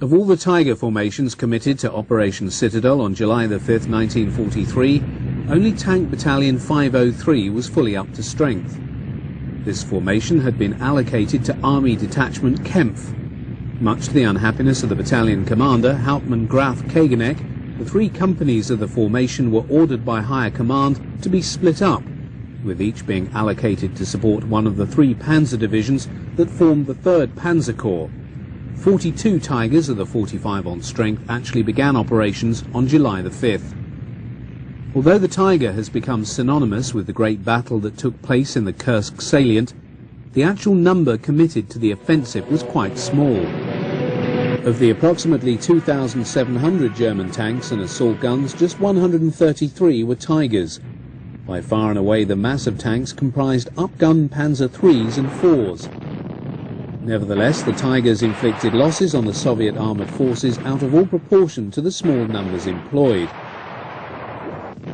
Of all the Tiger formations committed to Operation Citadel on July the 5th, 1943, only Tank Battalion 503 was fully up to strength. This formation had been allocated to Army Detachment Kempf. Much to the unhappiness of the battalion commander, Hauptmann Graf Kageneck, the 3 companies of the formation were ordered by higher command to be split up, with each being allocated to support one of the 3 Panzer divisions that formed the 3rd Panzer Corps. 42 Tigers of the 45 on strength actually began operations on July the 5th. Although the Tiger has become synonymous with the great battle that took place in the Kursk salient, the actual number committed to the offensive was quite small. Of the approximately 2,700 German tanks and assault guns, just 133 were Tigers. By far and away the mass of tanks comprised upgunned Panzer IIIs and IVs. Nevertheless, the Tigers inflicted losses on the Soviet armoured forces out of all proportion to the small numbers employed.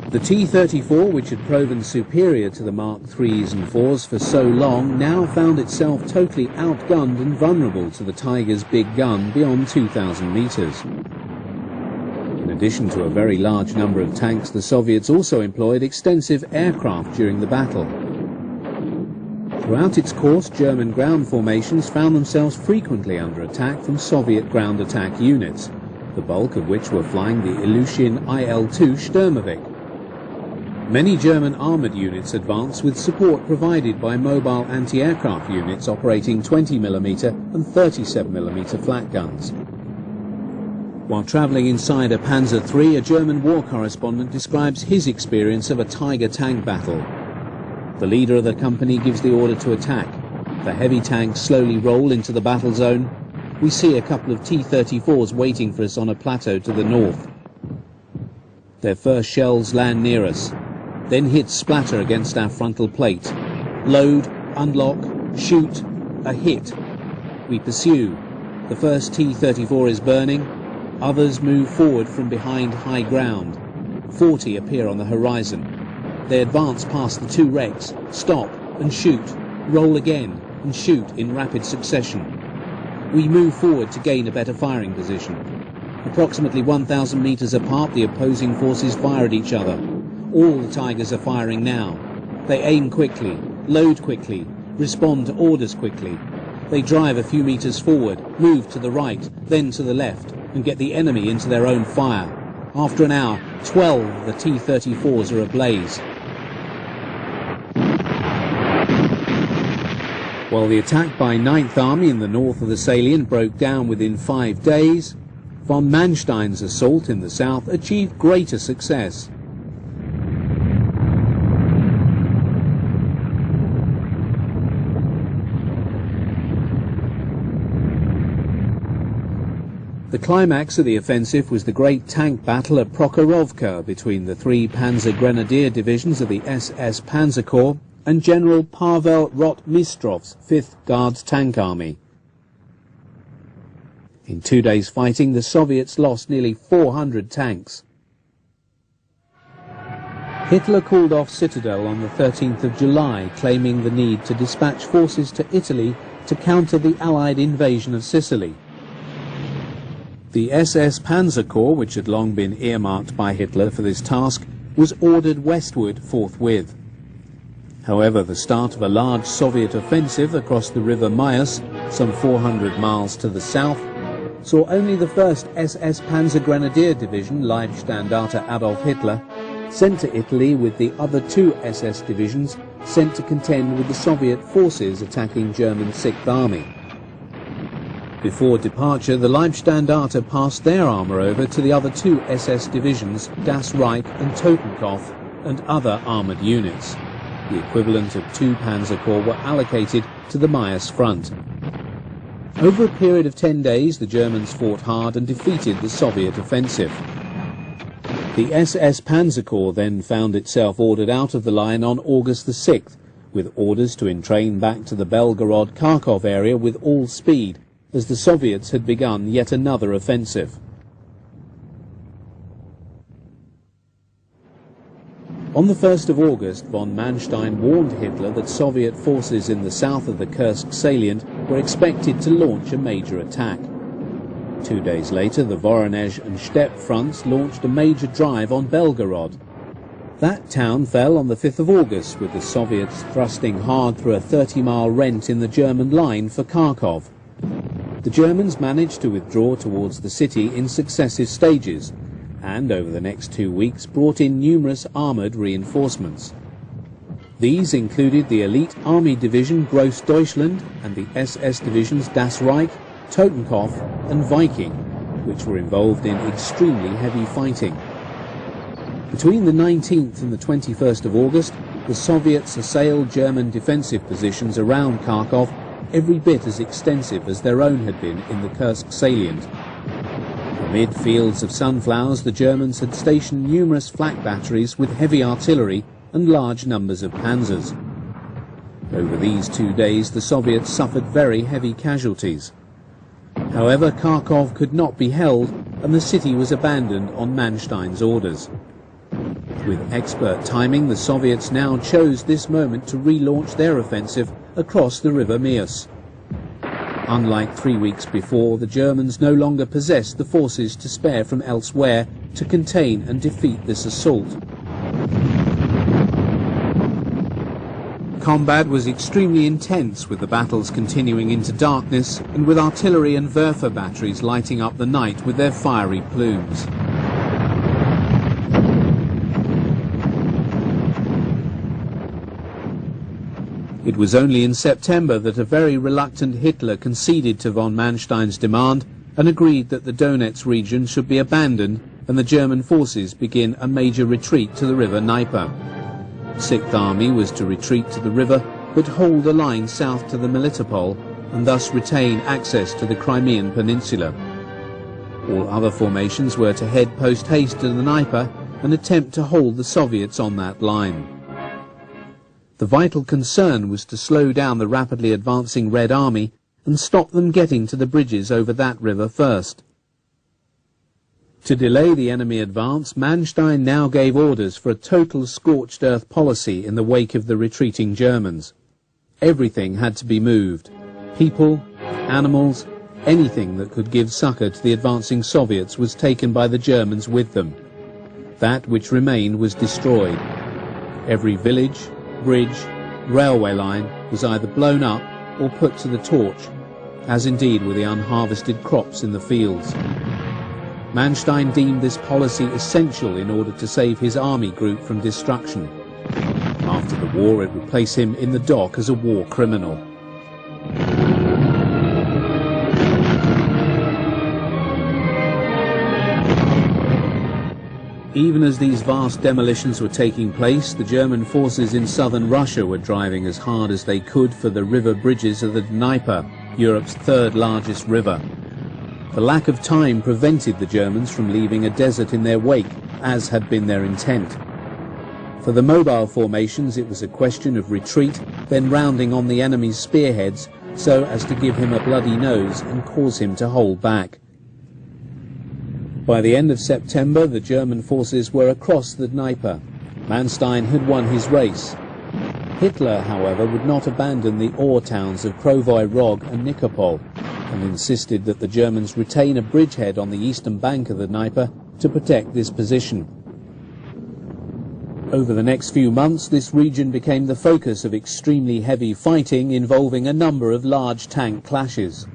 The T-34, which had proven superior to the Mark IIIs and IVs for so long, now found itself totally outgunned and vulnerable to the Tiger's big gun beyond 2,000 metres. In addition to a very large number of tanks, the Soviets also employed extensive aircraft during the battle. Throughout its course, German ground formations found themselves frequently under attack from Soviet ground attack units, the bulk of which were flying the Ilyushin IL-2 Sturmovik. Many German armoured units advanced with support provided by mobile anti-aircraft units operating 20mm and 37mm flat guns. While travelling inside a Panzer III, a German war correspondent describes his experience of a Tiger tank battle. The leader of the company gives the order to attack. The heavy tanks slowly roll into the battle zone. We see a couple of T-34s waiting for us on a plateau to the north. Their first shells land near us, then hit splatter against our frontal plate. Load, unlock, shoot, a hit. We pursue. The first T-34 is burning. Others move forward from behind high ground. 40 appear on the horizon. They advance past the 2 wrecks, stop and shoot, roll again and shoot in rapid succession. We move forward to gain a better firing position. Approximately 1,000 metres apart, the opposing forces fire at each other. All the Tigers are firing now. They aim quickly, load quickly, respond to orders quickly. They drive a few metres forward, move to the right, then to the left, and get the enemy into their own fire. After an hour, 12 of the T-34s are ablaze. While the attack by 9th Army in the north of the salient broke down within 5 days, von Manstein's assault in the south achieved greater success. The climax of the offensive was the great tank battle at Prokhorovka between the 3 Panzer Grenadier divisions of the SS Panzer Corps and General Pavel Rotmistrov's 5th Guards Tank Army. In 2 days' fighting, the Soviets lost nearly 400 tanks. Hitler called off Citadel on the 13th of July, claiming the need to dispatch forces to Italy to counter the Allied invasion of Sicily. The SS Panzer Corps, which had long been earmarked by Hitler for this task, was ordered westward forthwith. However, the start of a large Soviet offensive across the river Mayas, some 400 miles to the south, saw only the 1st SS Panzer Grenadier Division, Leibstandarte Adolf Hitler, sent to Italy with the other 2 SS divisions sent to contend with the Soviet forces attacking German 6th Army. Before departure, the Leibstandarte passed their armour over to the other 2 SS divisions, Das Reich and Totenkopf, and other armoured units. The equivalent of 2 Panzer Corps were allocated to the Mayas front. Over a period of 10 days, the Germans fought hard and defeated the Soviet offensive. The SS Panzer Corps then found itself ordered out of the line on August the 6th, with orders to entrain back to the Belgorod-Kharkov area with all speed, as the Soviets had begun yet another offensive. On the 1st of August, von Manstein warned Hitler that Soviet forces in the south of the Kursk salient were expected to launch a major attack. 2 days later, the Voronezh and Steppe fronts launched a major drive on Belgorod. That town fell on the 5th of August, with the Soviets thrusting hard through a 30-mile rent in the German line for Kharkov. The Germans managed to withdraw towards the city in successive stages, and over the next 2 weeks brought in numerous armoured reinforcements. These included the elite army division Grossdeutschland and the SS divisions Das Reich, Totenkopf and Viking, which were involved in extremely heavy fighting. Between the 19th and the 21st of August, the Soviets assailed German defensive positions around Kharkov, every bit as extensive as their own had been in the Kursk salient. Amid fields of sunflowers, the Germans had stationed numerous flak batteries with heavy artillery and large numbers of panzers. Over these 2 days, the Soviets suffered very heavy casualties. However, Kharkov could not be held, and the city was abandoned on Manstein's orders. With expert timing, the Soviets now chose this moment to relaunch their offensive across the river Mius. Unlike 3 weeks before, the Germans no longer possessed the forces to spare from elsewhere to contain and defeat this assault. Combat was extremely intense, with the battles continuing into darkness and with artillery and Werfer batteries lighting up the night with their fiery plumes. It was only in September that a very reluctant Hitler conceded to von Manstein's demand and agreed that the Donetsk region should be abandoned and the German forces begin a major retreat to the river Dnieper. 6th Army was to retreat to the river but hold a line south to the Melitopol and thus retain access to the Crimean Peninsula. All other formations were to head post-haste to the Dnieper and attempt to hold the Soviets on that line. The vital concern was to slow down the rapidly advancing Red Army and stop them getting to the bridges over that river first. To delay the enemy advance, Manstein now gave orders for a total scorched earth policy in the wake of the retreating Germans. Everything had to be moved. People, animals, anything that could give succour to the advancing Soviets was taken by the Germans with them. That which remained was destroyed. Every village, bridge, railway line was either blown up or put to the torch, as indeed were the unharvested crops in the fields. Manstein deemed this policy essential in order to save his army group from destruction. After the war, it would place him in the dock as a war criminal. Even as these vast demolitions were taking place, the German forces in southern Russia were driving as hard as they could for the river bridges of the Dnieper, Europe's third largest river. The lack of time prevented the Germans from leaving a desert in their wake, as had been their intent. For the mobile formations, it was a question of retreat, then rounding on the enemy's spearheads so as to give him a bloody nose and cause him to hold back. By the end of September, the German forces were across the Dnieper. Manstein had won his race. Hitler, however, would not abandon the ore towns of Krovoy Rog and Nikopol, and insisted that the Germans retain a bridgehead on the eastern bank of the Dnieper to protect this position. Over the next few months, this region became the focus of extremely heavy fighting involving a number of large tank clashes.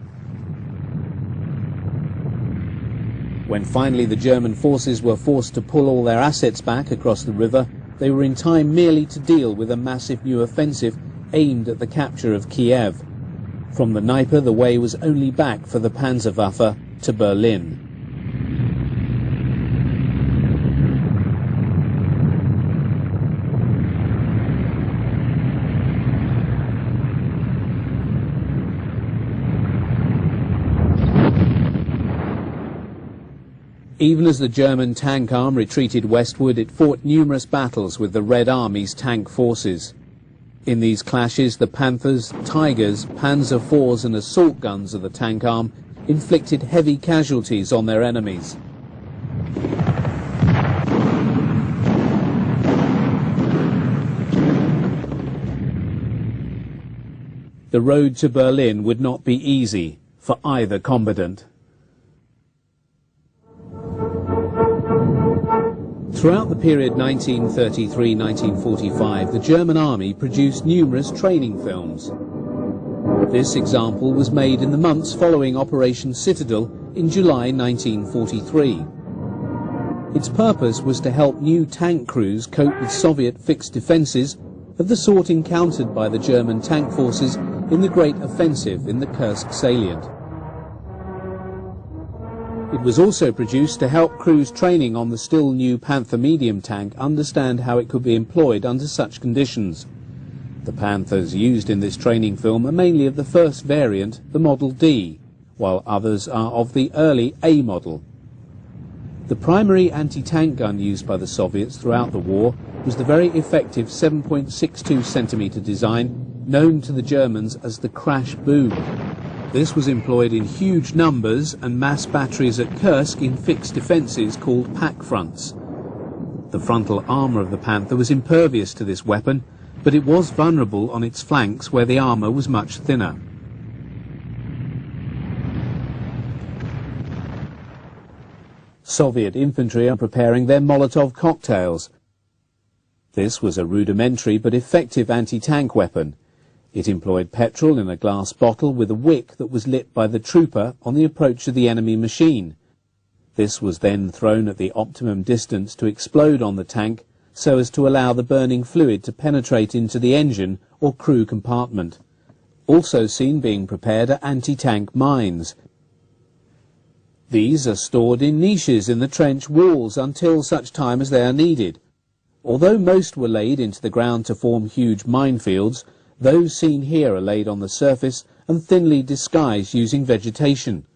When finally the German forces were forced to pull all their assets back across the river, they were in time merely to deal with a massive new offensive aimed at the capture of Kiev. From the Dnieper, the way was only back for the Panzerwaffe to Berlin. Even as the German tank arm retreated westward, it fought numerous battles with the Red Army's tank forces. In these clashes, the Panthers, Tigers, Panzer IVs and assault guns of the tank arm inflicted heavy casualties on their enemies. The road to Berlin would not be easy for either combatant. Throughout the period 1933-1945, the German army produced numerous training films. This example was made in the months following Operation Citadel in July 1943. Its purpose was to help new tank crews cope with Soviet fixed defences of the sort encountered by the German tank forces in the Great Offensive in the Kursk salient. It was also produced to help crews training on the still new Panther medium tank understand how it could be employed under such conditions. The Panthers used in this training film are mainly of the first variant, the Model D, while others are of the early A model. The primary anti-tank gun used by the Soviets throughout the war was the very effective 7.62 cm design known to the Germans as the crash boom. This was employed in huge numbers and mass batteries at Kursk in fixed defences called pack fronts. The frontal armour of the Panther was impervious to this weapon, but it was vulnerable on its flanks where the armour was much thinner. Soviet infantry are preparing their Molotov cocktails. This was a rudimentary but effective anti-tank weapon. It employed petrol in a glass bottle with a wick that was lit by the trooper on the approach of the enemy machine. This was then thrown at the optimum distance to explode on the tank so as to allow the burning fluid to penetrate into the engine or crew compartment. Also seen being prepared are anti-tank mines. These are stored in niches in the trench walls until such time as they are needed. Although most were laid into the ground to form huge minefields, those seen here are laid on the surface and thinly disguised using vegetation.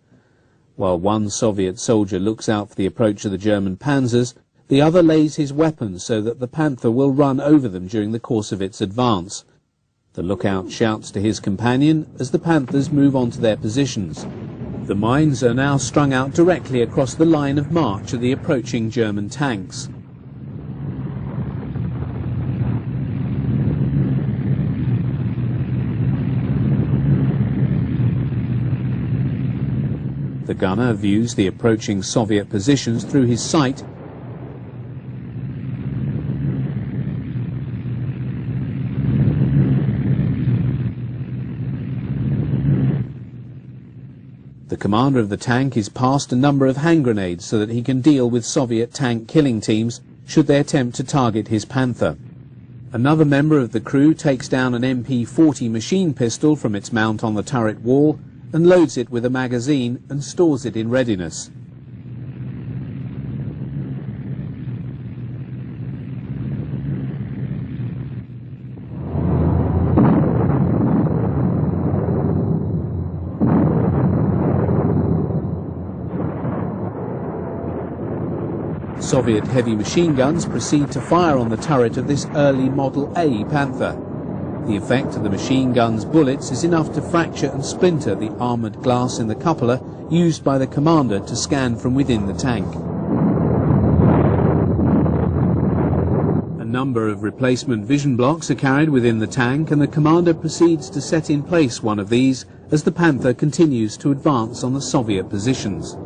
While one Soviet soldier looks out for the approach of the German Panzers, the other lays his weapons so that the Panther will run over them during the course of its advance. The lookout shouts to his companion as the Panthers move on to their positions. The mines are now strung out directly across the line of march of the approaching German tanks. The gunner views the approaching Soviet positions through his sight. The commander of the tank is passed a number of hand grenades so that he can deal with Soviet tank killing teams should they attempt to target his Panther. Another member of the crew takes down an MP-40 machine pistol from its mount on the turret wall and loads it with a magazine and stores it in readiness. Soviet heavy machine guns proceed to fire on the turret of this early Model A Panther. The effect of the machine gun's bullets is enough to fracture and splinter the armoured glass in the cupola used by the commander to scan from within the tank. A number of replacement vision blocks are carried within the tank, and the commander proceeds to set in place one of these as the Panther continues to advance on the Soviet positions.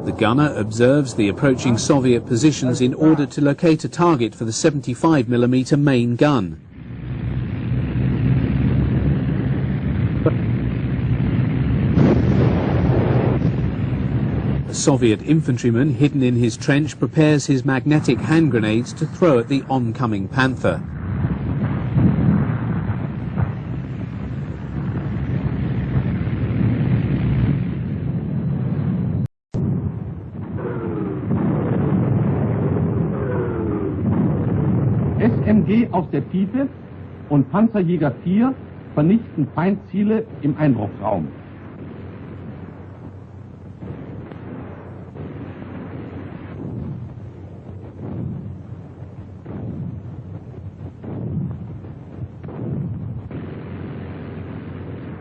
The gunner observes the approaching Soviet positions in order to locate a target for the 75mm main gun. A Soviet infantryman hidden in his trench prepares his magnetic hand grenades to throw at the oncoming Panther. SMG aus der Tiefe und Panzerjäger 4 vernichten Feindziele im Einbruchsraum.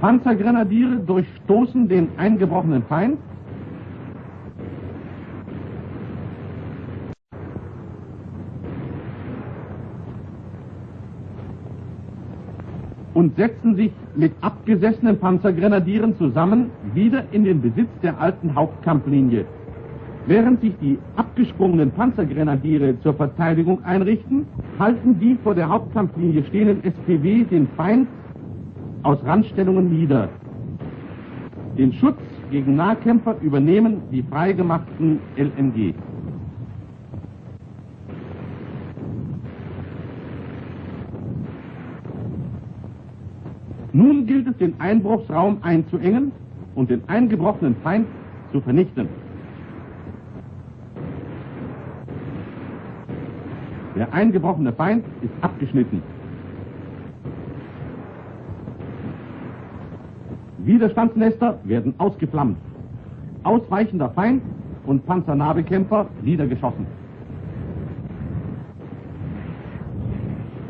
Panzergrenadiere durchstoßen den eingebrochenen Feind. und setzen sich mit abgesessenen Panzergrenadieren zusammen wieder in den Besitz der alten Hauptkampflinie. Während sich die abgesprungenen Panzergrenadiere zur Verteidigung einrichten, halten die vor der Hauptkampflinie stehenden SPW den Feind aus Randstellungen nieder. Den Schutz gegen Nahkämpfer übernehmen die freigemachten LMG. Nun gilt es, den Einbruchsraum einzuengen und den eingebrochenen Feind zu vernichten. Der eingebrochene Feind ist abgeschnitten. Widerstandsnester werden ausgeflammt. Ausweichender Feind und Panzernahbekämpfer niedergeschossen.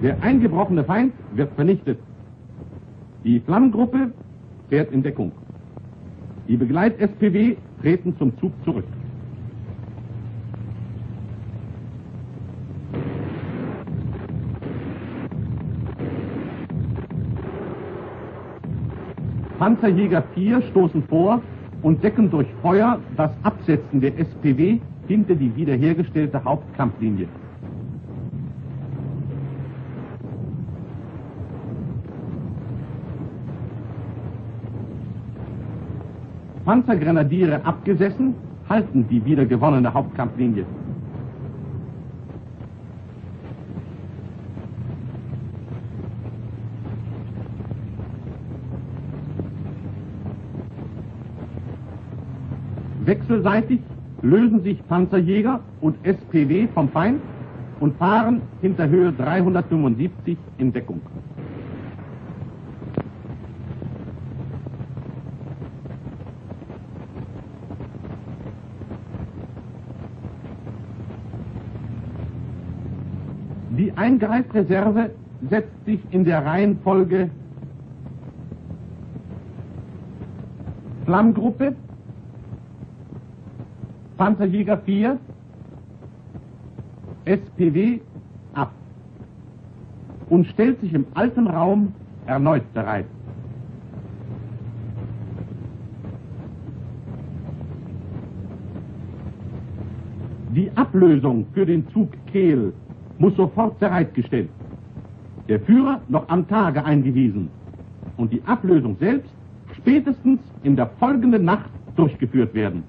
Der eingebrochene Feind wird vernichtet. Die Flammengruppe fährt in Deckung. Die Begleit-SPW treten zum Zug zurück. Panzerjäger 4 stoßen vor und decken durch Feuer das Absetzen der SPW hinter die wiederhergestellte Hauptkampflinie. Panzergrenadiere abgesessen, halten die wiedergewonnene Hauptkampflinie. Wechselseitig lösen sich Panzerjäger und SPW vom Feind und fahren hinter Höhe 375 in Deckung. Die Eingreifreserve setzt sich in der Reihenfolge Flammgruppe, Panzerjäger 4, SPW ab und stellt sich im alten Raum erneut bereit. Die Ablösung für den Zug Kehl muss sofort bereitgestellt. Der Führer noch am Tage eingewiesen und die Ablösung selbst spätestens in der folgenden Nacht durchgeführt werden.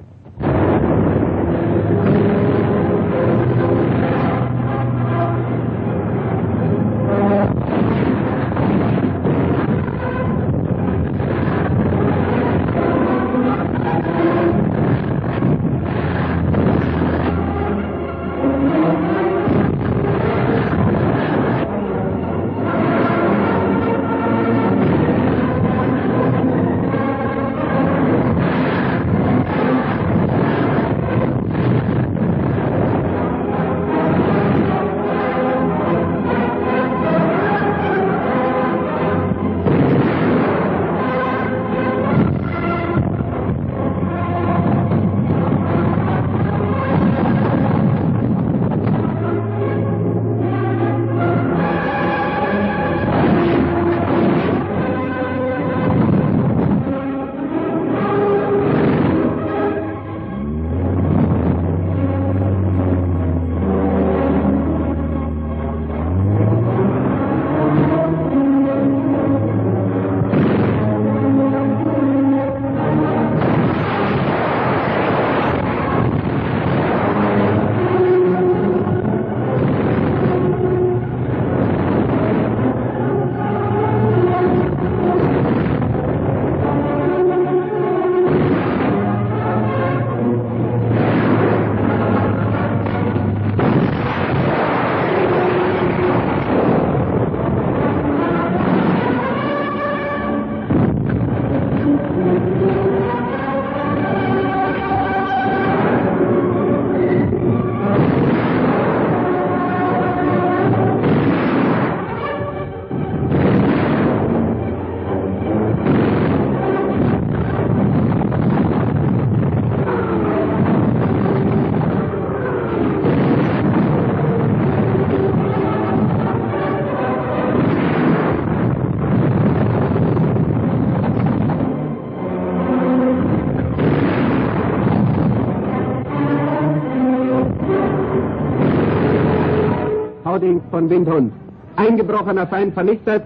V-Dienst von Windhund. Eingebrochener Feind vernichtet,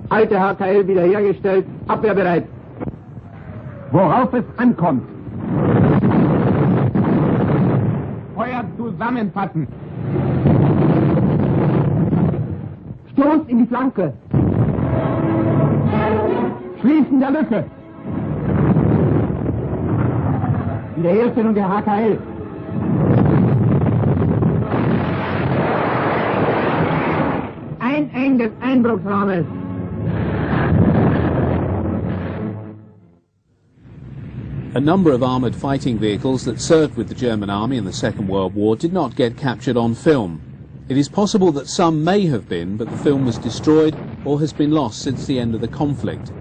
alte HKL wiederhergestellt, abwehrbereit. Worauf es ankommt. Feuer zusammenfassen. Stoß in die Flanke. Schließen der Lücke. Wiederherstellung der HKL. Einengen des Einbruchsraumes. A number of armoured fighting vehicles that served with the German army in the Second World War did not get captured on film. It is possible that some may have been, but the film was destroyed or has been lost since the end of the conflict.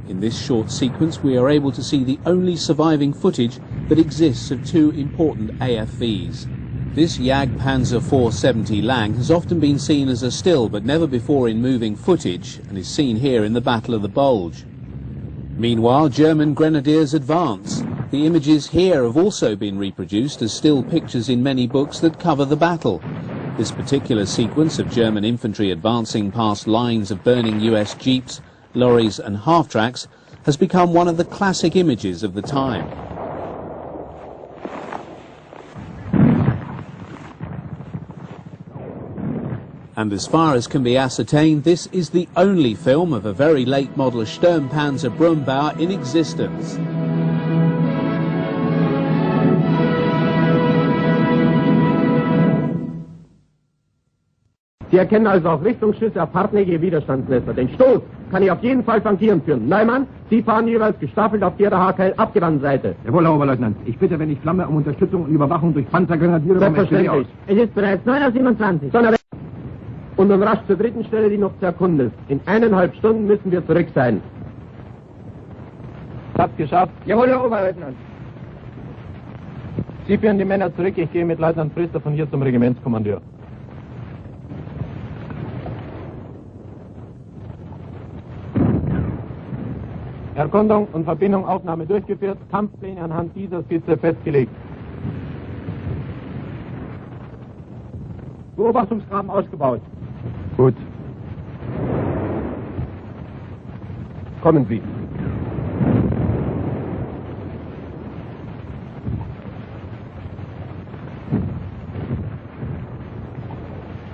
In this short sequence we are able to see the only surviving footage that exists of two important AFVs. This Jag Panzer 470 Lang has often been seen as a still but never before in moving footage and is seen here in the Battle of the Bulge. Meanwhile, German grenadiers advance. The images here have also been reproduced as still pictures in many books that cover the battle. This particular sequence of German infantry advancing past lines of burning US jeeps, lorries and half-tracks has become one of the classic images of the time. And as far as can be ascertained, this is the only film of a very late model Sturmpanzer Brumbauer in existence. Sie erkennen also auf Richtungsschüsse auf hartnäckige Widerstandsnester. Den Stoß kann ich auf jeden Fall flankieren führen. Neumann, Sie fahren jeweils gestaffelt auf Ihrer HKL abgewandten Seite. Jawohl, Herr Oberleutnant. Ich bitte, wenn ich flamme, um Unterstützung und Überwachung durch Panzergrenadiere vom SWD aus. Es ist bereits 9:27 Uhr. Und nun rasch zur dritten Stelle, die noch zu erkunden ist. In 1,5 Stunden müssen wir zurück sein. Hab's geschafft. Jawohl, Herr Oberleutnant. Sie führen die Männer zurück. Ich gehe mit Leutnant Priester von hier zum Regimentskommandeur. Erkundung und Verbindung, Aufnahme durchgeführt, Kampfpläne anhand dieser Skizze festgelegt. Beobachtungsgraben ausgebaut. Gut. Kommen Sie.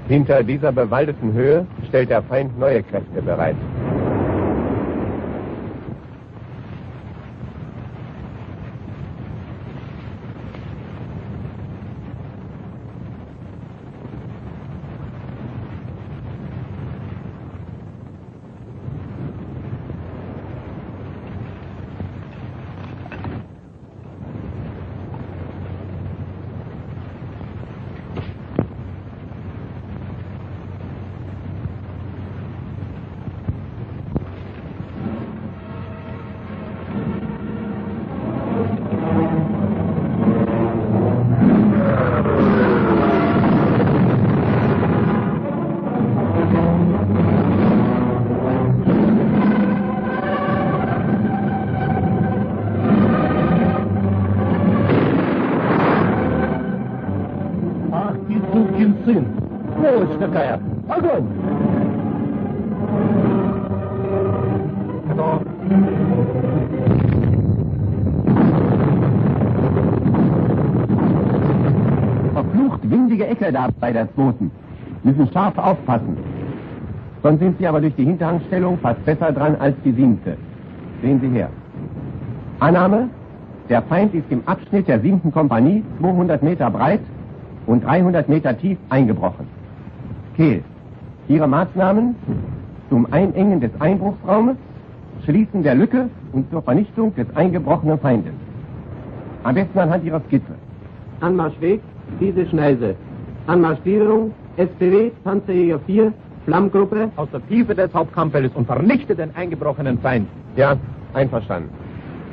Hinter dieser bewaldeten Höhe stellt der Feind neue Kräfte bereit. Verflucht windige Ecke da bei der zweiten. Müssen scharf aufpassen. Sonst sind Sie aber durch die Hinterhangstellung fast besser dran als die 7. Sehen Sie her. Annahme: Der Feind ist im Abschnitt der 7. Kompanie 200 Meter breit und 300 Meter tief eingebrochen. Kehl. Ihre Maßnahmen zum Einengen des Einbruchsraumes, Schließen der Lücke und zur Vernichtung des eingebrochenen Feindes. Am besten anhand Ihrer Skizze. Anmarschweg, diese Schneise. Anmarschgliederung, SPW, Panzerjäger 4, Flammgruppe. Aus der Tiefe des Hauptkampffeldes und vernichte den eingebrochenen Feind. Ja, einverstanden.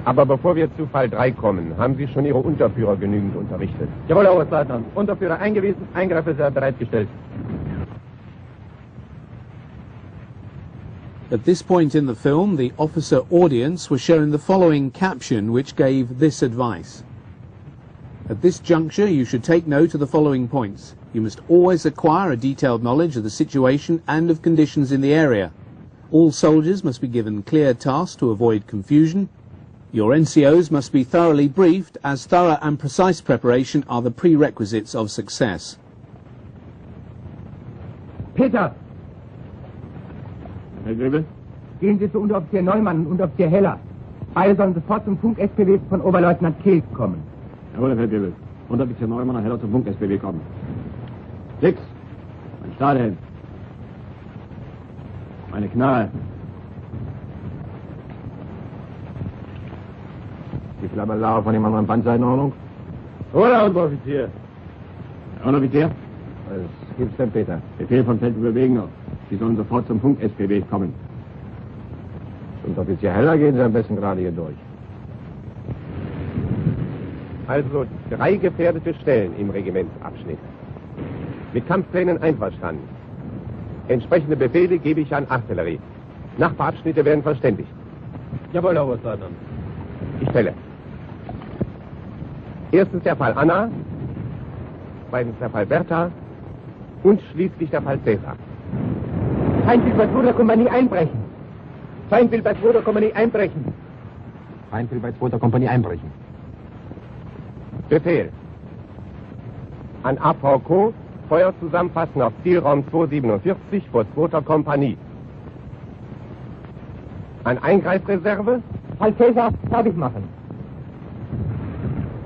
Aber bevor wir zu Fall 3 kommen, haben Sie schon Ihre Unterführer genügend unterrichtet? Jawohl, Herr Oberstleutnant. Unterführer eingewiesen, Eingreifer bereitgestellt. At this point in the film, the officer audience were shown the following caption which gave this advice. At this juncture you should take note of the following points. You must always acquire a detailed knowledge of the situation and of conditions in the area. All soldiers must be given clear tasks to avoid confusion. Your NCOs must be thoroughly briefed, as thorough and precise preparation are the prerequisites of success. Peter! Herr Grebe? Gehen Sie zu Unteroffizier Neumann und Offizier Heller. Beide sollen sofort zum Funk-SPW von Oberleutnant Kehl kommen. Jawohl, Herr Grebe. Unteroffizier Neumann und Heller zum Funk-SPW kommen. 6. Mein Stahlhelm. Meine Knarre. Die Flammenlage von dem anderen Panzer in Ordnung? Oder, Unteroffizier? Herr Unteroffizier? Was gibt's denn, Peter? Befehl vom Feldüberwegener. Sie sollen sofort zum Funk-SPW kommen. Und Offizier Heller gehen Sie am besten gerade hier durch. Also 3 gefährdete Stellen im Regimentsabschnitt. Mit Kampfplänen einverstanden. Entsprechende Befehle gebe ich an Artillerie. Nachbarabschnitte werden verständigt. Jawohl, Herr Oberstleutnant. Ich stelle. Erstens der Fall Anna, zweitens der Fall Bertha und schließlich der Fall Cäsar. Feind will bei 2. Kompanie einbrechen. Feind will bei 2. Kompanie einbrechen. Feind will bei 2. Kompanie einbrechen. Befehl. An AVK, Feuer zusammenfassen auf Zielraum 247 vor 2. Kompanie. An Eingreifreserve. Fall Cäsar fertig machen.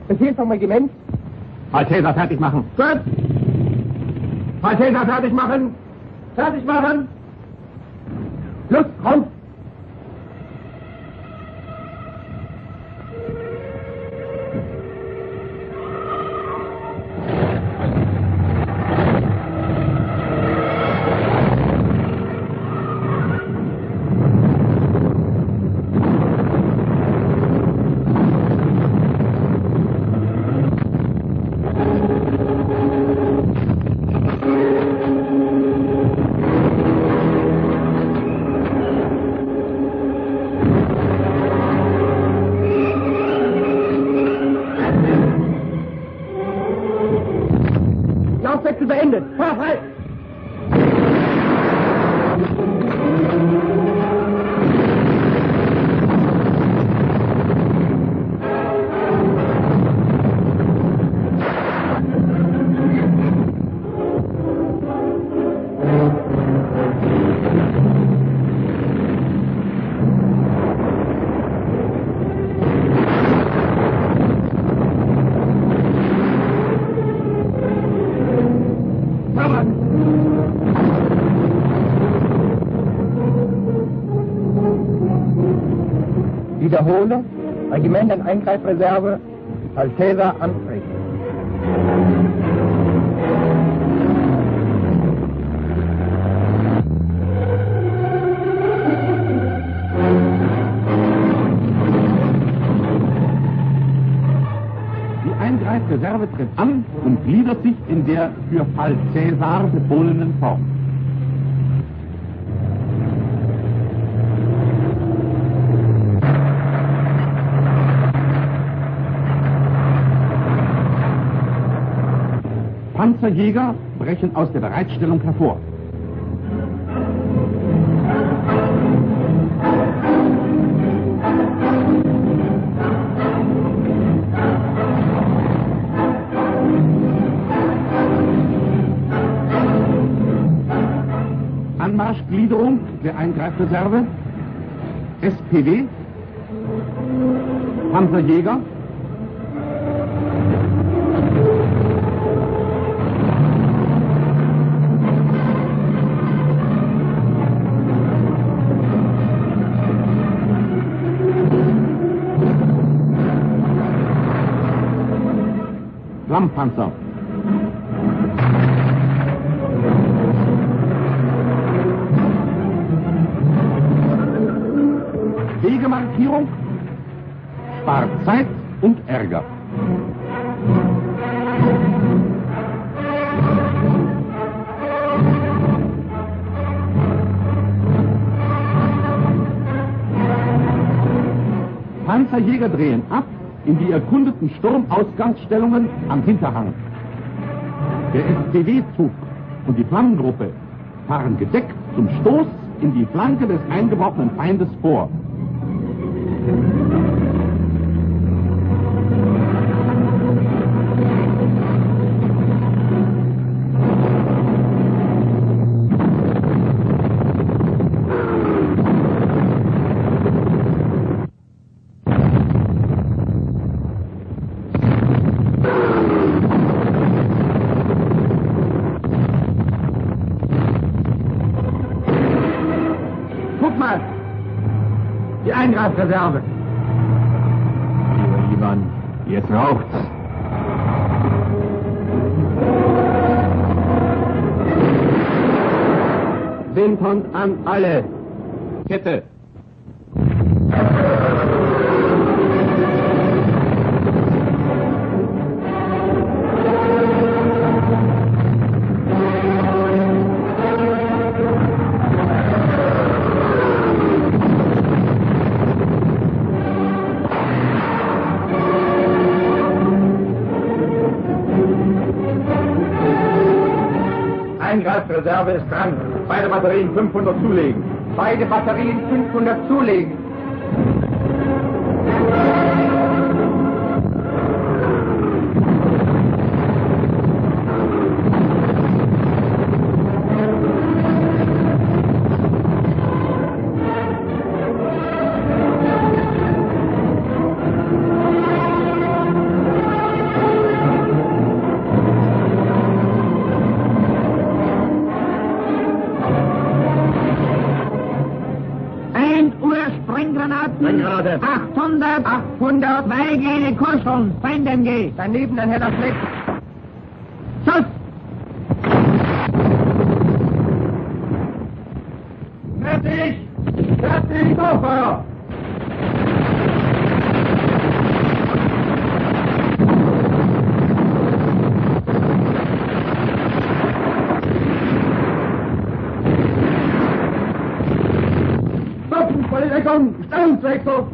Befehl vom Regiment. Fall Cäsar fertig machen. Gut. Fall Cäsar fertig machen. Fertig machen. Los, komm. Laufwechsel beendet. Fahr frei. Wiederhole, Regiment in Eingreifreserve, Fall Cäsar ansprechen. Die Eingreifreserve tritt an und gliedert sich in der für Fall Cäsar befohlenen Form. Panzerjäger brechen aus der Bereitstellung hervor. Anmarschgliederung der Eingreifreserve, SPW, Panzerjäger, Flammpanzer. Wegemarkierung spart Zeit und Ärger. Panzerjäger drehen ab in die erkundeten Sturmausgangsstellungen am Hinterhang. Der SPW-Zug und die Flammengruppe fahren gedeckt zum Stoß in die Flanke des eingeworfenen Feindes vor. Die Eingreifreserve. Lieber Ivan, jetzt raucht's. Windhund an alle. Kette. Eingreifreserve ist dran. Beide Batterien 500 zulegen. Beide Batterien 500 zulegen. Grenade. 800. Zwei gehen in Kurs schon. Feind MG. Daneben ein heller Fleck. Schuss! Fertig! Fertig! Vorfeuer! Volle Deckung! Stellungswechsel!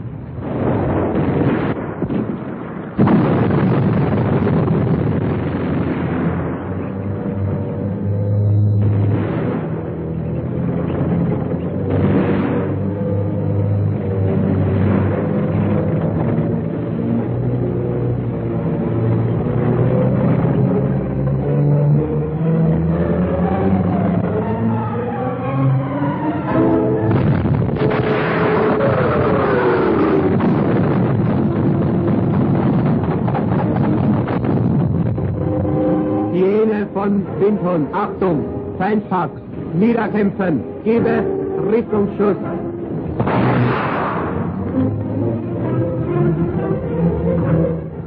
Von Windhund, Achtung, Feindfax, niederkämpfen, gebe Richtungsschuss.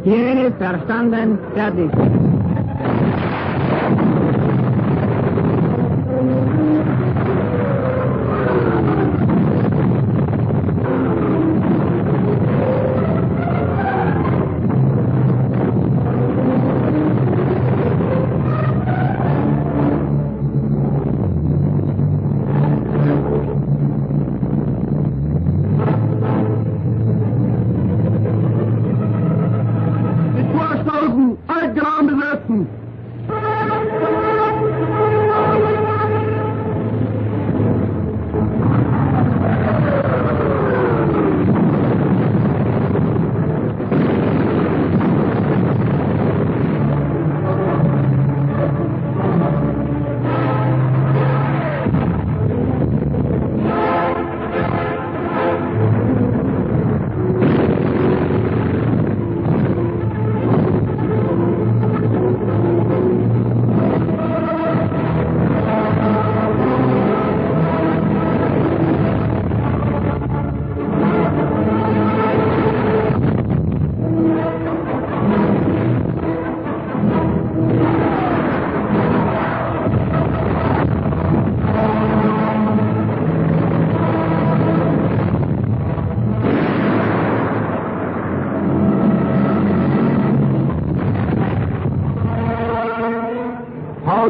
Sirene verstanden, fertig.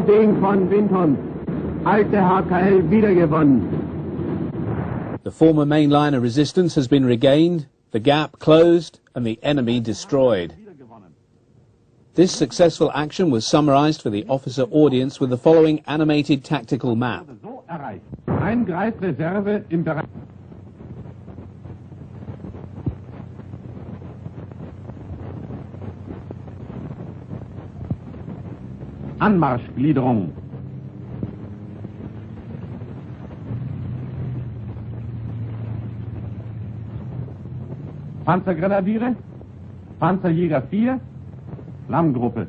Ding von Windhund. Alte HKL wiedergewonnen. The former main line of resistance has been regained, the gap closed, and the enemy destroyed. This successful action was summarized for the officer audience with the following animated tactical map. So erreicht. Ein Greifreserve im Bereich. Anmarschgliederung. Panzergrenadiere, Panzerjäger 4, Lammgruppe.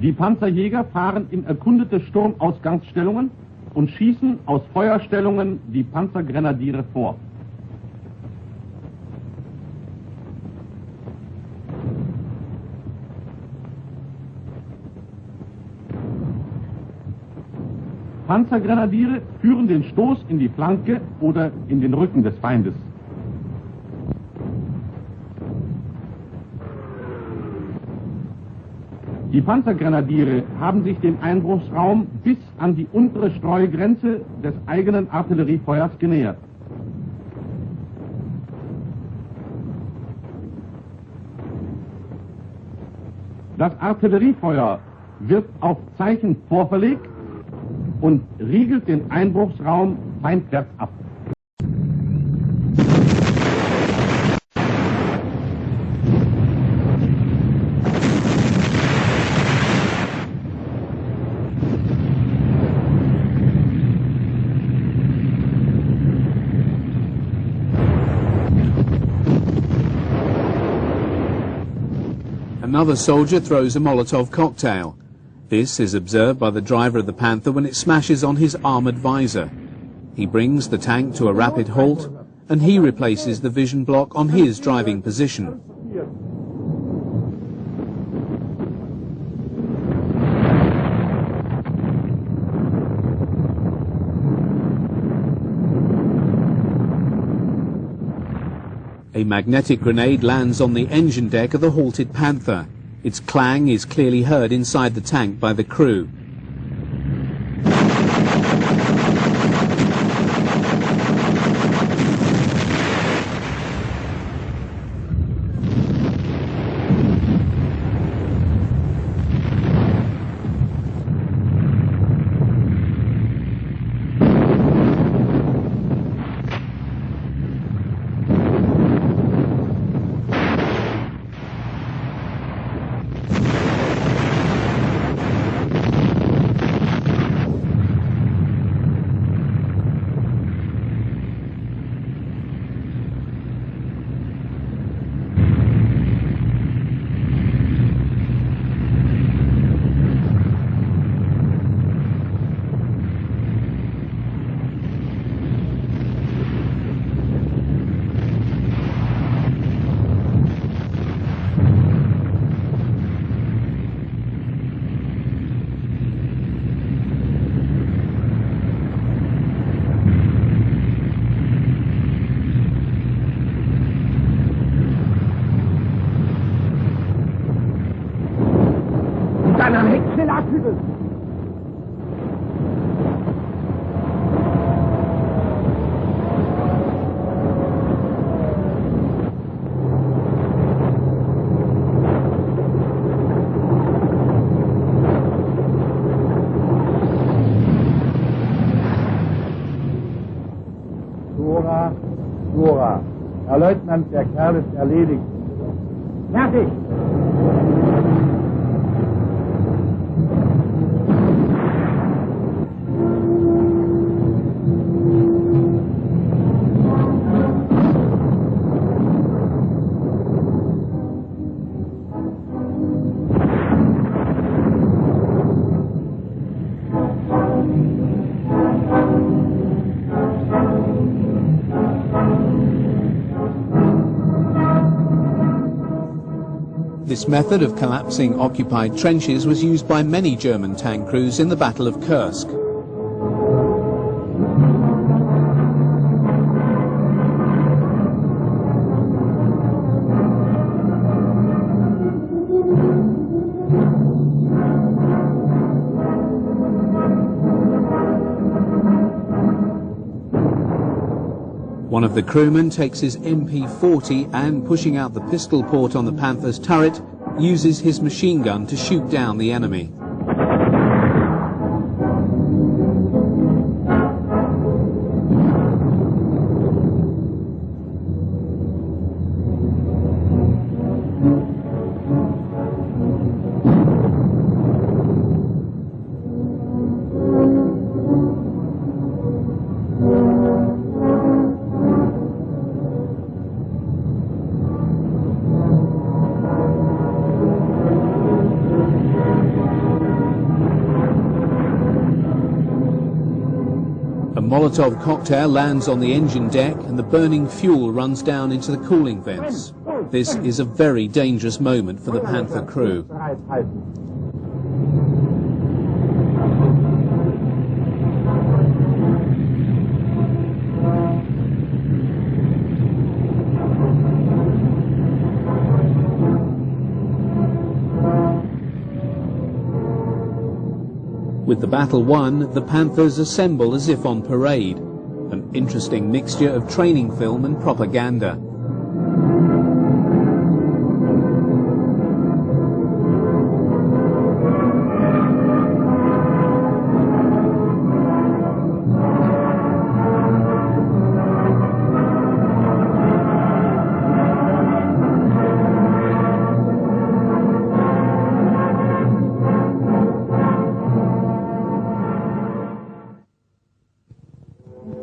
Die Panzerjäger fahren in erkundete Sturmausgangsstellungen und schießen aus Feuerstellungen die Panzergrenadiere vor. Panzergrenadiere führen den Stoß in die Flanke oder in den Rücken des Feindes. Die Panzergrenadiere haben sich den Einbruchsraum bis an die untere Streugrenze des eigenen Artilleriefeuers genähert. Das Artilleriefeuer wird auf Zeichen vorverlegt und riegelt den Einbruchsraum feindwärts ab. Another soldier throws a Molotov cocktail. This is observed by the driver of the Panther when it smashes on his armoured visor. He brings the tank to a rapid halt and he replaces the vision block on his driving position. A magnetic grenade lands on the engine deck of the halted Panther. Its clang is clearly heard inside the tank by the crew. Dann am Heck schnell abhügeln. Dora. Herr Leutnant, der Kerl ist erledigt. Fertig. This method of collapsing occupied trenches was used by many German tank crews in the Battle of Kursk. One of the crewmen takes his MP40 and, pushing out the pistol port on the Panther's turret, uses his machine gun to shoot down the enemy. A Molotov cocktail lands on the engine deck and the burning fuel runs down into the cooling vents. This is a very dangerous moment for the Panther crew. With the battle won, the Panthers assemble as if on parade, an interesting mixture of training film and propaganda.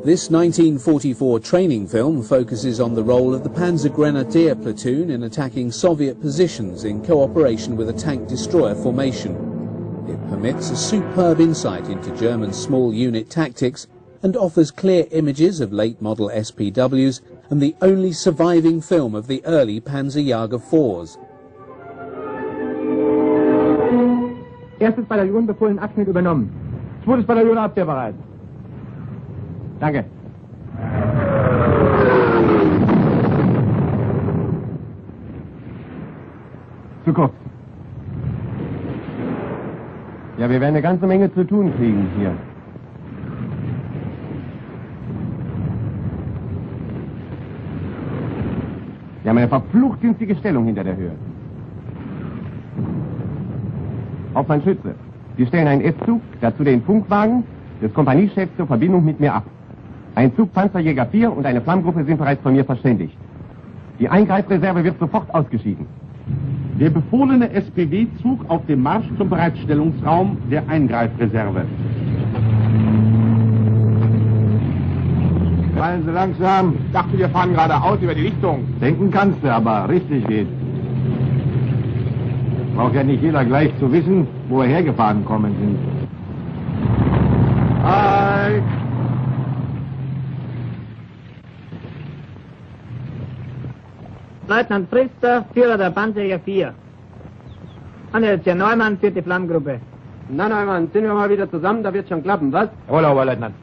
This 1944 training film focuses on the role of the Panzer Grenadier platoon in attacking Soviet positions in cooperation with a tank destroyer formation. It permits a superb insight into German small unit tactics and offers clear images of late model SPWs and the only surviving film of the early Panzerjäger 4s. Erstes Bataillon befohlen Abschnitt übernommen. Zweites Bataillon abwehrbereit. Danke. Zu kurz. Ja, wir werden eine ganze Menge zu tun kriegen hier. Wir haben eine verflucht günstige Stellung hinter der Höhe. Hauptmann Schütze, Sie stellen einen S-Zug, dazu den Funkwagen des Kompaniechefs zur Verbindung mit mir ab. Ein Zug Panzerjäger 4 und eine Flammgruppe sind bereits von mir verständigt. Die Eingreifreserve wird sofort ausgeschieden. Der befohlene SPW-Zug auf dem Marsch zum Bereitstellungsraum der Eingreifreserve. Fallen Sie langsam. Ich dachte, wir fahren geradeaus über die Lichtung. Denken kannst du, aber richtig geht. Braucht ja nicht jeder gleich zu wissen, wo wir hergefahren kommen sind. Halt! Leutnant Priester, Führer der Panzerjäger 4. Anhälter Neumann führt die Flammgruppe. Na Neumann, sind wir mal wieder zusammen, da wird schon klappen, was? Jawohl, Oberleutnant.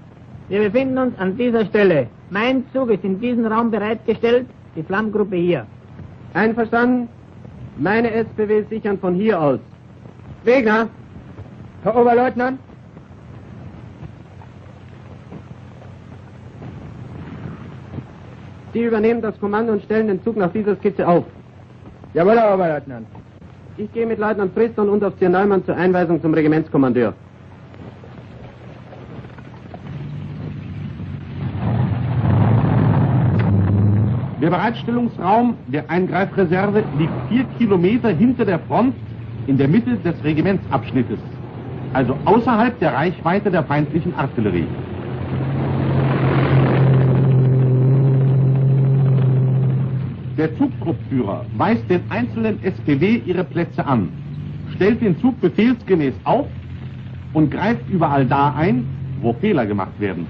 Wir befinden uns an dieser Stelle. Mein Zug ist in diesem Raum bereitgestellt, die Flammgruppe hier. Einverstanden? Meine SPW sichern von hier aus. Wegner. Herr Oberleutnant. Sie übernehmen das Kommando und stellen den Zug nach dieser Skizze auf. Jawohl, Herr Oberleutnant. Ich gehe mit Leutnant Priester und Unteroffizier Neumann zur Einweisung zum Regimentskommandeur. Der Bereitstellungsraum der Eingreifreserve liegt 4 Kilometer hinter der Front in der Mitte des Regimentsabschnittes, also außerhalb der Reichweite der feindlichen Artillerie. Der Zugtruppführer weist den einzelnen SPW ihre Plätze an, stellt den Zug befehlsgemäß auf und greift überall da ein, wo Fehler gemacht werden.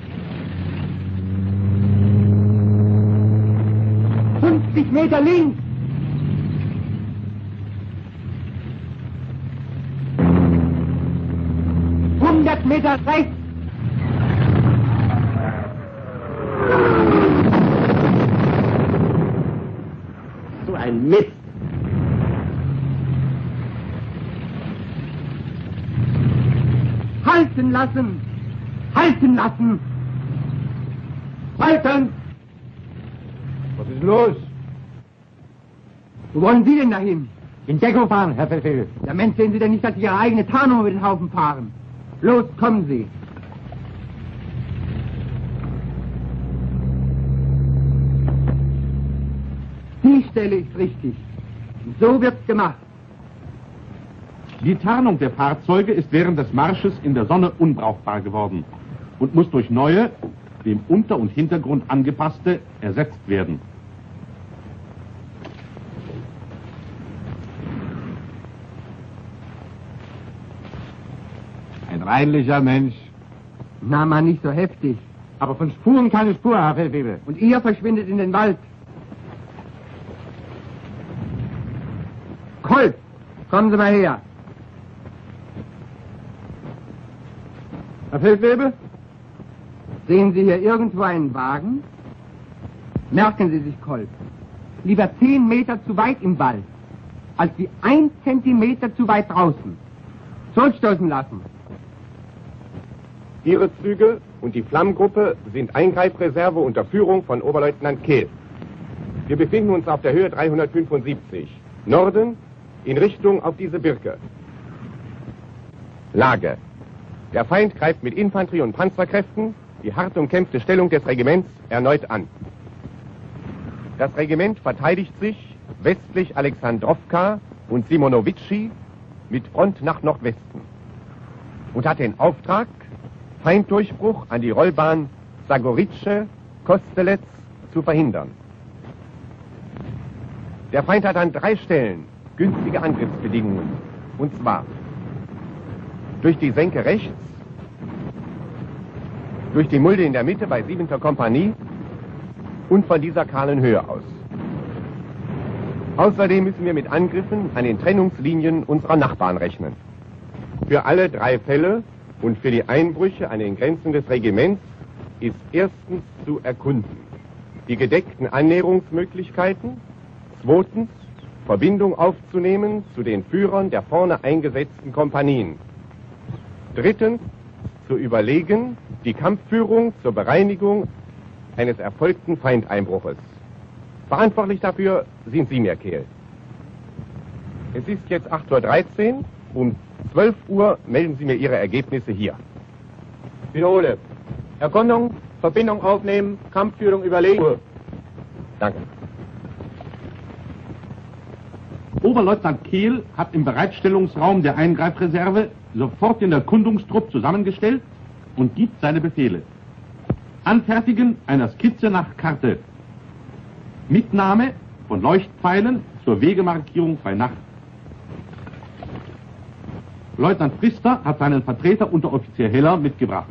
50 Meter links. Meter rechts. So ein Mist. Halten lassen! Halten lassen! Halten! Was ist los? Wo wollen Sie denn dahin? In Deckung fahren, Herr Feldwebel. Ja, Mensch, sehen Sie denn nicht, dass Sie Ihre eigene Tarnung über den Haufen fahren? Los, kommen Sie. Die Stelle ist richtig. So wird's gemacht. Die Tarnung der Fahrzeuge ist während des Marsches in der Sonne unbrauchbar geworden und muss durch neue, dem Unter- und Hintergrund angepasste, ersetzt werden. Ein reinlicher Mensch. Na, mal nicht so heftig. Aber von Spuren keine Spur, Herr Feldwebel. Und ihr verschwindet in den Wald. Kolb, kommen Sie mal her. Herr Feldwebel? Sehen Sie hier irgendwo einen Wagen? Merken Sie sich, Kolb. Lieber 10 Meter zu weit im Wald, als wie 1 Zentimeter zu weit draußen. Zurückstoßen lassen. Ihre Züge und die Flammengruppe sind Eingreifreserve unter Führung von Oberleutnant Kehl. Wir befinden uns auf der Höhe 375, Norden, in Richtung auf diese Birke. Lage. Der Feind greift mit Infanterie- und Panzerkräften die hart umkämpfte Stellung des Regiments erneut an. Das Regiment verteidigt sich westlich Alexandrowka und Simonowitschi mit Front nach Nordwesten und hat den Auftrag, Feinddurchbruch an die Rollbahn Sagorice, Kostelec zu verhindern. Der Feind hat an 3 Stellen günstige Angriffsbedingungen, und zwar durch die Senke rechts, durch die Mulde in der Mitte bei 7. Kompanie und von dieser kahlen Höhe aus. Außerdem müssen wir mit Angriffen an den Trennungslinien unserer Nachbarn rechnen. Für alle 3 Fälle und für die Einbrüche an den Grenzen des Regiments ist erstens zu erkunden die gedeckten Annäherungsmöglichkeiten, zweitens Verbindung aufzunehmen zu den Führern der vorne eingesetzten Kompanien, drittens zu überlegen die Kampfführung zur Bereinigung eines erfolgten Feindeinbruches. Verantwortlich dafür sind Sie, mir Kehl. Es ist jetzt 8:13 Uhr. Um 12 Uhr melden Sie mir Ihre Ergebnisse hier. Wiederhole. Erkundung, Verbindung aufnehmen, Kampfführung überlegen. Danke. Oberleutnant Kehl hat im Bereitstellungsraum der Eingreifreserve sofort den Erkundungstrupp zusammengestellt und gibt seine Befehle. Anfertigen einer Skizze nach Karte. Mitnahme von Leuchtpfeilen zur Wegemarkierung bei Nacht. Leutnant Pfister hat seinen Vertreter Unteroffizier Heller mitgebracht.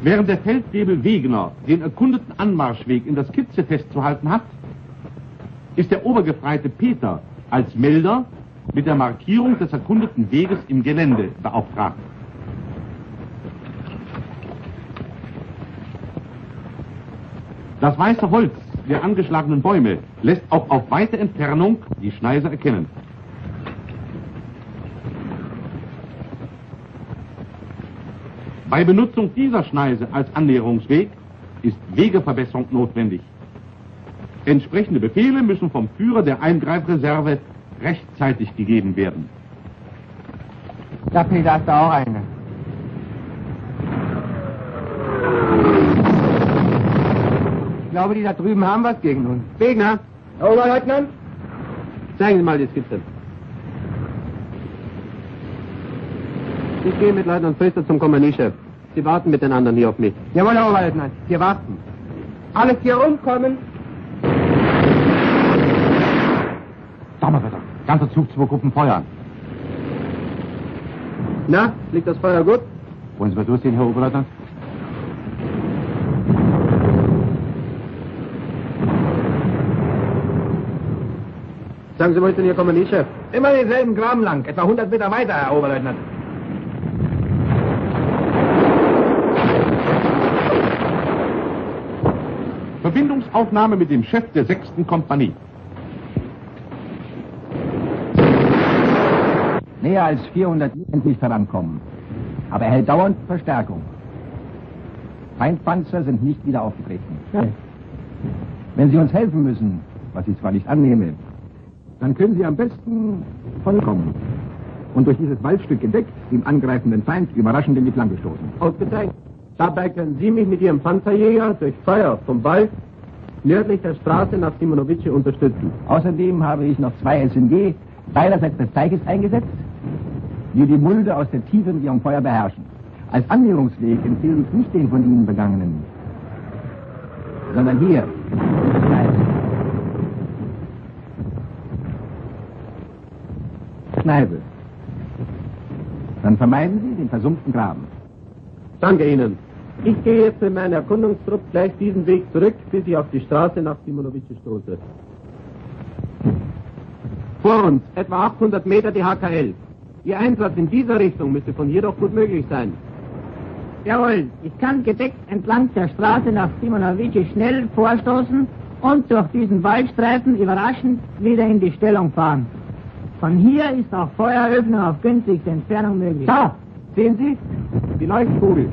Während der Feldwebel Wegener den erkundeten Anmarschweg in der Skizze festzuhalten hat, ist der Obergefreite Peter als Melder mit der Markierung des erkundeten Weges im Gelände beauftragt. Das weiße Holz der angeschlagenen Bäume lässt auch auf weite Entfernung die Schneise erkennen. Bei Benutzung dieser Schneise als Annäherungsweg ist Wegeverbesserung notwendig. Entsprechende Befehle müssen vom Führer der Eingreifreserve rechtzeitig gegeben werden. Da, Peter, hast du auch eine. Ich glaube, die da drüben haben was gegen uns. Wegner, Herr Oberleutnant, zeigen Sie mal die Skizze. Ich gehe mit Leutnant Pfister zum Kompaniechef. Sie warten mit den anderen hier auf mich. Jawohl, Herr Oberleutnant, wir warten. Alles hier rumkommen. Donnerwetter, ganzer Zug 2 Gruppen feuern. Na, liegt das Feuer gut? Wollen Sie mal durchsehen, Herr Oberleutnant? Sagen Sie, wo ist denn Ihr Kompaniechef? Immer denselben Graben lang, etwa 100 Meter weiter, Herr Oberleutnant. Verbindungsaufnahme mit dem Chef der 6. Kompanie. Näher als 400 endlich vorankommen. aber er hält dauernd Verstärkung. Feindpanzer sind nicht wieder aufgetreten. Ja. Wenn Sie uns helfen müssen, was ich zwar nicht annehme, dann können Sie am besten vollkommen und durch dieses Waldstück gedeckt dem angreifenden Feind überraschend in die Flanke stoßen. Ausgezeichnet. Dabei können Sie mich mit Ihrem Panzerjäger durch Feuer vom Wald nördlich der Straße nach Simonovice unterstützen. Außerdem habe ich noch 2 SMG beiderseits des Teiches eingesetzt, die die Mulde aus der Tiefe mit ihrem Feuer beherrschen. Als Annäherungsweg empfehle ich nicht den von Ihnen begangenen, sondern hier. Kneipe. Dann vermeiden Sie den versumpften Graben. Danke Ihnen. Ich gehe jetzt mit meinem Erkundungstrupp gleich diesen Weg zurück, bis ich auf die Straße nach Simonovice stoße. Vor uns, etwa 800 Meter die HKL. Ihr Einsatz in dieser Richtung müsste von hier doch gut möglich sein. Jawohl, ich kann gedeckt entlang der Straße nach Simonovice schnell vorstoßen und durch diesen Waldstreifen überraschend wieder in die Stellung fahren. Von hier ist auch Feueröffnung auf günstigste Entfernung möglich. Da! Sehen Sie? Die Leuchtkugel.